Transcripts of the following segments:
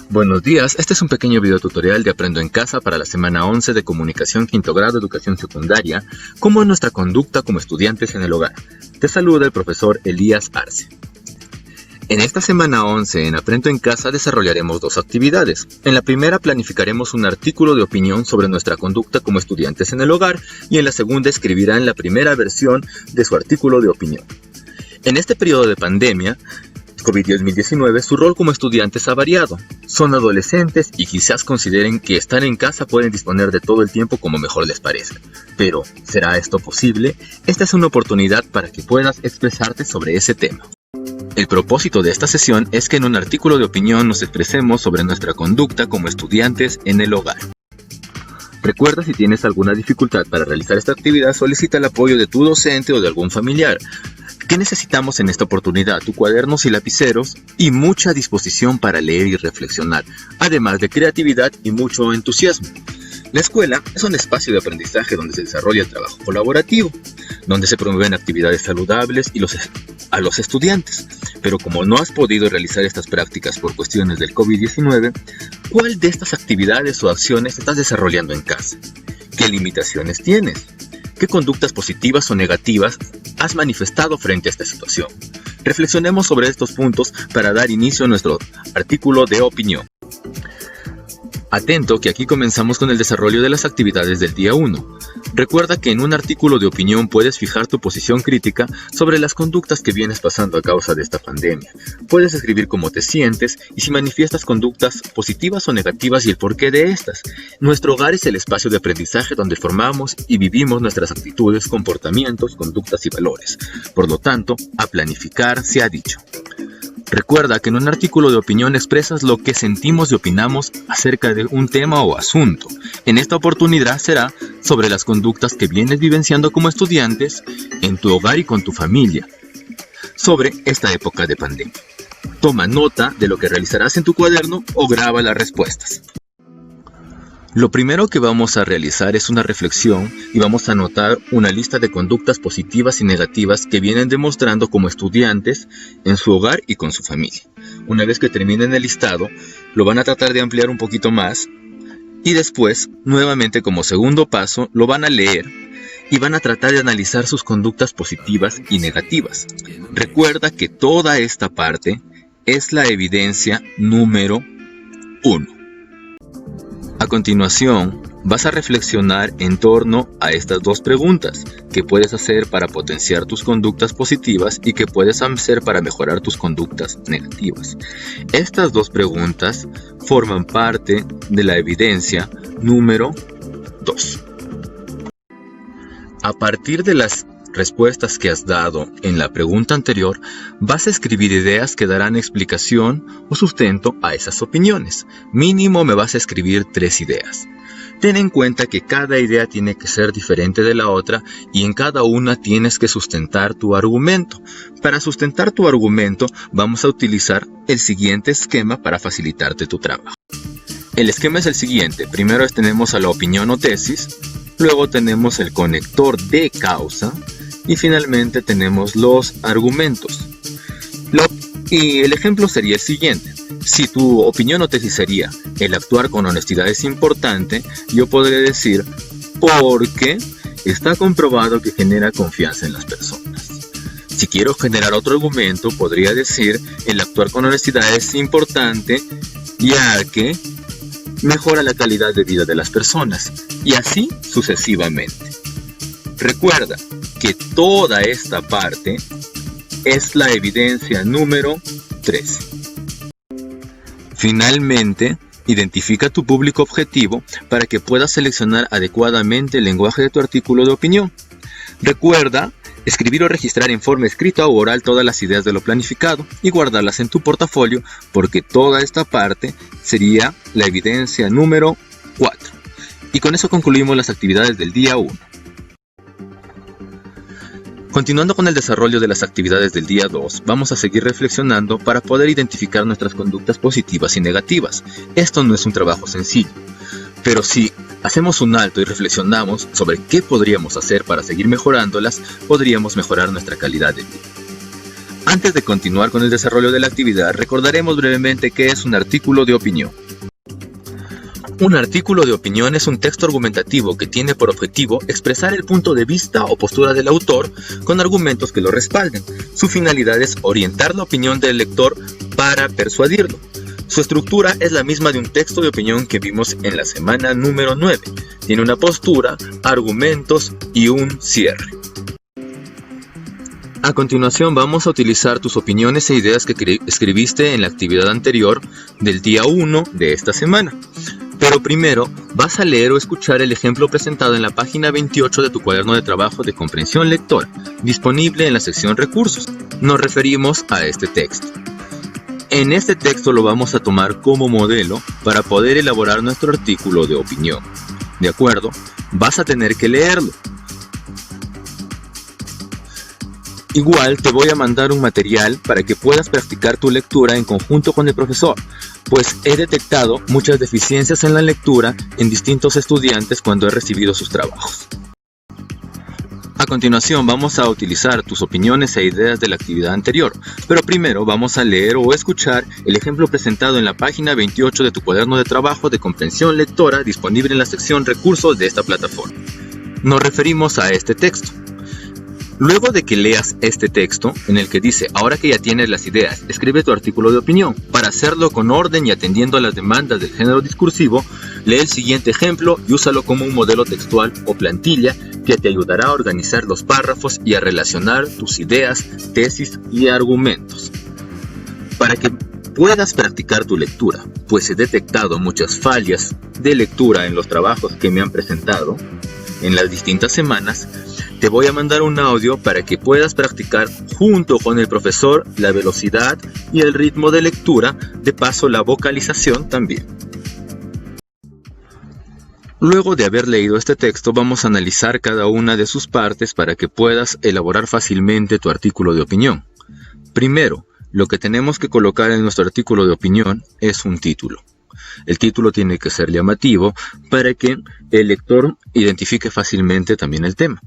Buenos días, este es un pequeño video tutorial de Aprendo en Casa para la semana 11 de Comunicación Quinto Grado Educación Secundaria, cómo es nuestra conducta como estudiantes en el hogar. Te saluda el profesor Elías Arce. En esta semana 11 en Aprendo en Casa desarrollaremos dos actividades. En la primera planificaremos un artículo de opinión sobre nuestra conducta como estudiantes en el hogar y en la segunda escribirán la primera versión de su artículo de opinión. En este periodo de pandemia, COVID-19, su rol como estudiantes ha variado. Son adolescentes y quizás consideren que estar en casa pueden disponer de todo el tiempo como mejor les parezca. Pero, ¿será esto posible? Esta es una oportunidad para que puedas expresarte sobre ese tema. El propósito de esta sesión es que en un artículo de opinión nos expresemos sobre nuestra conducta como estudiantes en el hogar. Recuerda, si tienes alguna dificultad para realizar esta actividad, solicita el apoyo de tu docente o de algún familiar. ¿Qué necesitamos en esta oportunidad? Tu cuadernos y lapiceros y mucha disposición para leer y reflexionar, además de creatividad y mucho entusiasmo. La escuela es un espacio de aprendizaje donde se desarrolla el trabajo colaborativo, donde se promueven actividades saludables a los estudiantes. Pero como no has podido realizar estas prácticas por cuestiones del COVID-19, ¿cuál de estas actividades o acciones estás desarrollando en casa? ¿Qué limitaciones tienes? ¿Qué conductas positivas o negativas has manifestado frente a esta situación? Reflexionemos sobre estos puntos para dar inicio a nuestro artículo de opinión. Atento que aquí comenzamos con el desarrollo de las actividades del día 1. Recuerda que en un artículo de opinión puedes fijar tu posición crítica sobre las conductas que vienes pasando a causa de esta pandemia. Puedes escribir cómo te sientes y si manifiestas conductas positivas o negativas y el porqué de estas. Nuestro hogar es el espacio de aprendizaje donde formamos y vivimos nuestras actitudes, comportamientos, conductas y valores. Por lo tanto, a planificar se ha dicho. Recuerda que en un artículo de opinión expresas lo que sentimos y opinamos acerca de un tema o asunto. En esta oportunidad será sobre las conductas que vienes vivenciando como estudiantes en tu hogar y con tu familia sobre esta época de pandemia. Toma nota de lo que realizarás en tu cuaderno o graba las respuestas. Lo primero que vamos a realizar es una reflexión y vamos a anotar una lista de conductas positivas y negativas que vienen demostrando como estudiantes en su hogar y con su familia. Una vez que terminen el listado, lo van a tratar de ampliar un poquito más y después, nuevamente como segundo paso, lo van a leer y van a tratar de analizar sus conductas positivas y negativas. Recuerda que toda esta parte es la evidencia número 1. A continuación, vas a reflexionar en torno a estas dos preguntas que puedes hacer para potenciar tus conductas positivas y que puedes hacer para mejorar tus conductas negativas. Estas dos preguntas forman parte de la evidencia número 2. A partir de las respuestas que has dado en la pregunta anterior, vas a escribir ideas que darán explicación o sustento a esas opiniones. Mínimo me vas a escribir 3 ideas. Ten en cuenta que cada idea tiene que ser diferente de la otra y en cada una tienes que sustentar tu argumento. Para sustentar tu argumento vamos a utilizar el siguiente esquema para facilitarte tu trabajo. El esquema es el siguiente. Primero tenemos a la opinión o tesis, luego tenemos el conector de causa, y finalmente tenemos los argumentos. Y el ejemplo sería el siguiente. Si tu opinión o tesis sería el actuar con honestidad es importante, yo podré decir porque está comprobado que genera confianza en las personas. Si quiero generar otro argumento, podría decir el actuar con honestidad es importante ya que mejora la calidad de vida de las personas y así sucesivamente. Recuerda que toda esta parte es la evidencia número 3. Finalmente, identifica tu público objetivo para que puedas seleccionar adecuadamente el lenguaje de tu artículo de opinión. Recuerda escribir o registrar en forma escrita o oral todas las ideas de lo planificado y guardarlas en tu portafolio porque toda esta parte sería la evidencia número 4. Y con eso concluimos las actividades del día 1. Continuando con el desarrollo de las actividades del día 2, vamos a seguir reflexionando para poder identificar nuestras conductas positivas y negativas. Esto no es un trabajo sencillo, pero si hacemos un alto y reflexionamos sobre qué podríamos hacer para seguir mejorándolas, podríamos mejorar nuestra calidad de vida. Antes de continuar con el desarrollo de la actividad, recordaremos brevemente qué es un artículo de opinión. Un artículo de opinión es un texto argumentativo que tiene por objetivo expresar el punto de vista o postura del autor con argumentos que lo respalden. Su finalidad es orientar la opinión del lector para persuadirlo. Su estructura es la misma de un texto de opinión que vimos en la semana número 9. Tiene una postura, argumentos y un cierre. A continuación vamos a utilizar tus opiniones e ideas que escribiste en la actividad anterior del día 1 de esta semana. Pero primero vas a leer o escuchar el ejemplo presentado en la página 28 de tu cuaderno de trabajo de comprensión lectora, disponible en la sección Recursos. Nos referimos a este texto. En este texto lo vamos a tomar como modelo para poder elaborar nuestro artículo de opinión. ¿De acuerdo? Vas a tener que leerlo. Igual te voy a mandar un material para que puedas practicar tu lectura en conjunto con el profesor, pues he detectado muchas deficiencias en la lectura en distintos estudiantes cuando he recibido sus trabajos. A continuación vamos a utilizar tus opiniones e ideas de la actividad anterior, pero primero vamos a leer o escuchar el ejemplo presentado en la página 28 de tu cuaderno de trabajo de comprensión lectora disponible en la sección Recursos de esta plataforma. Nos referimos a este texto. Luego de que leas este texto, en el que dice, ahora que ya tienes las ideas, escribe tu artículo de opinión. Para hacerlo con orden y atendiendo a las demandas del género discursivo, lee el siguiente ejemplo y úsalo como un modelo textual o plantilla que te ayudará a organizar los párrafos y a relacionar tus ideas, tesis y argumentos. Para que puedas practicar tu lectura, pues he detectado muchas fallas de lectura en los trabajos que me han presentado en las distintas semanas, te voy a mandar un audio para que puedas practicar junto con el profesor la velocidad y el ritmo de lectura, de paso la vocalización también. Luego de haber leído este texto, vamos a analizar cada una de sus partes para que puedas elaborar fácilmente tu artículo de opinión. Primero, lo que tenemos que colocar en nuestro artículo de opinión es un título. El título tiene que ser llamativo para que el lector identifique fácilmente también el tema.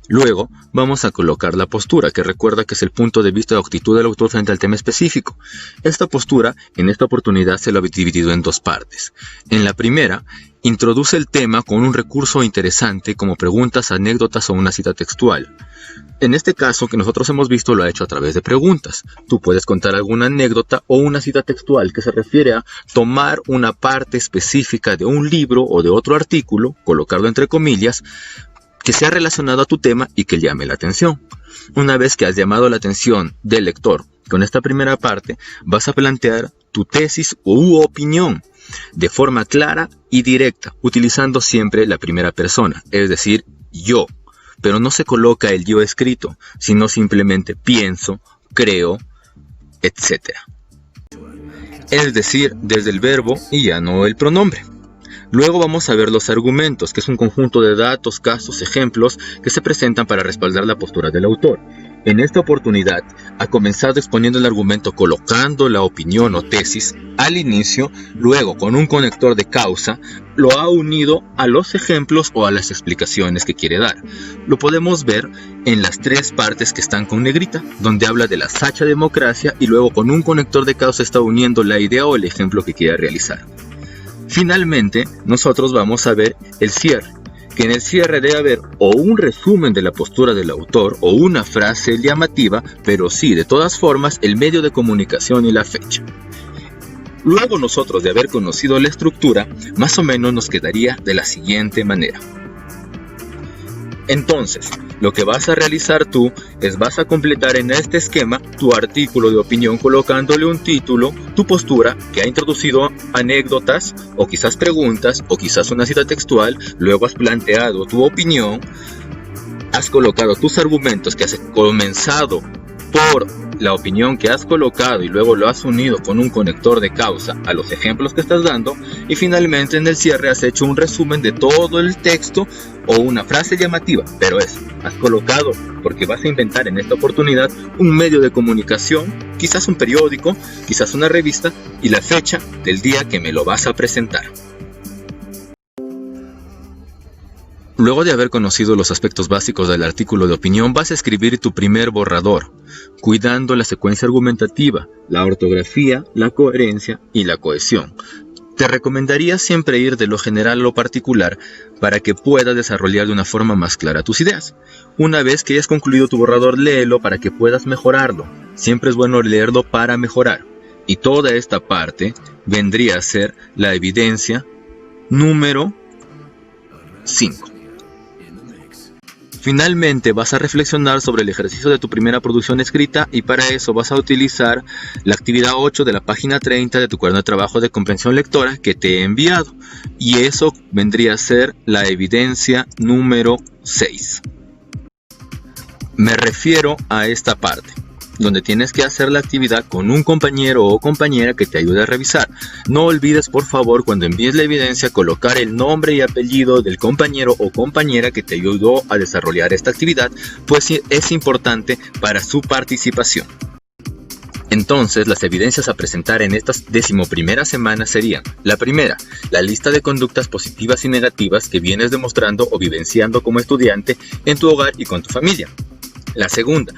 Luego vamos a colocar la postura, que recuerda que es el punto de vista o actitud del autor frente al tema específico. Esta postura, en esta oportunidad, se lo ha dividido en dos partes. En la primera, introduce el tema con un recurso interesante como preguntas, anécdotas o una cita textual. En este caso que nosotros hemos visto lo ha hecho a través de preguntas. Tú puedes contar alguna anécdota o una cita textual que se refiere a tomar una parte específica de un libro o de otro artículo, colocarlo entre comillas, que sea relacionado a tu tema y que llame la atención. Una vez que has llamado la atención del lector con esta primera parte, vas a plantear tu tesis u opinión de forma clara y directa, utilizando siempre la primera persona, es decir, yo. Pero no se coloca el yo escrito, sino simplemente pienso, creo, etc. Es decir, desde el verbo y ya no el pronombre. Luego vamos a ver los argumentos, que es un conjunto de datos, casos, ejemplos que se presentan para respaldar la postura del autor. En esta oportunidad, ha comenzado exponiendo el argumento colocando la opinión o tesis al inicio, luego con un conector de causa, lo ha unido a los ejemplos o a las explicaciones que quiere dar. Lo podemos ver en las tres partes que están con negrita, donde habla de la sacha democracia y luego con un conector de causa está uniendo la idea o el ejemplo que quiere realizar. Finalmente, nosotros vamos a ver el cierre, que en el cierre debe haber o un resumen de la postura del autor o una frase llamativa, pero sí, de todas formas, el medio de comunicación y la fecha. Luego nosotros de haber conocido la estructura, más o menos nos quedaría de la siguiente manera. Entonces, lo que vas a realizar tú es vas a completar en este esquema tu artículo de opinión colocándole un título, tu postura que ha introducido anécdotas o quizás preguntas o quizás una cita textual, luego has planteado tu opinión, has colocado tus argumentos que has comenzado por la opinión que has colocado y luego lo has unido con un conector de causa a los ejemplos que estás dando y finalmente en el cierre has hecho un resumen de todo el texto o una frase llamativa, pero has colocado, porque vas a inventar en esta oportunidad un medio de comunicación, quizás un periódico, quizás una revista y la fecha del día que me lo vas a presentar. Luego de haber conocido los aspectos básicos del artículo de opinión, vas a escribir tu primer borrador, cuidando la secuencia argumentativa, la ortografía, la coherencia y la cohesión. Te recomendaría siempre ir de lo general a lo particular para que puedas desarrollar de una forma más clara tus ideas. Una vez que hayas concluido tu borrador, léelo para que puedas mejorarlo. Siempre es bueno leerlo para mejorar. Y toda esta parte vendría a ser la evidencia número 5. Finalmente vas a reflexionar sobre el ejercicio de tu primera producción escrita y para eso vas a utilizar la actividad 8 de la página 30 de tu cuaderno de trabajo de comprensión lectora que te he enviado. Y eso vendría a ser la evidencia número 6. Me refiero a esta parte, donde tienes que hacer la actividad con un compañero o compañera que te ayude a revisar. No olvides, por favor, cuando envíes la evidencia, colocar el nombre y apellido del compañero o compañera que te ayudó a desarrollar esta actividad, pues es importante para su participación. Entonces, las evidencias a presentar en esta 11ª semana serían: la primera, la lista de conductas positivas y negativas que vienes demostrando o vivenciando como estudiante en tu hogar y con tu familia. La segunda,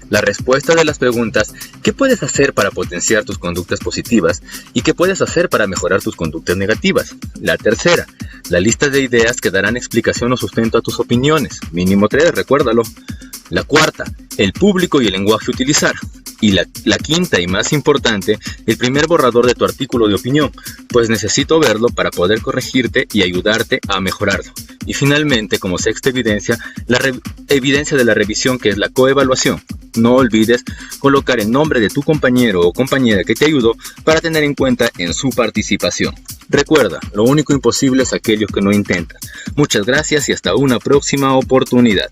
la respuesta de las preguntas: ¿qué puedes hacer para potenciar tus conductas positivas? ¿Y qué puedes hacer para mejorar tus conductas negativas? La tercera, la lista de ideas que darán explicación o sustento a tus opiniones, mínimo 3, recuérdalo. La cuarta, el público y el lenguaje a utilizar. Y la quinta y más importante, el primer borrador de tu artículo de opinión, pues necesito verlo para poder corregirte y ayudarte a mejorarlo. Y finalmente, como sexta evidencia, la evidencia de la revisión, que es la coevaluación. No olvides colocar el nombre de tu compañero o compañera que te ayudó para tener en cuenta en su participación. Recuerda, lo único imposible es aquello que no intentas. Muchas gracias y hasta una próxima oportunidad.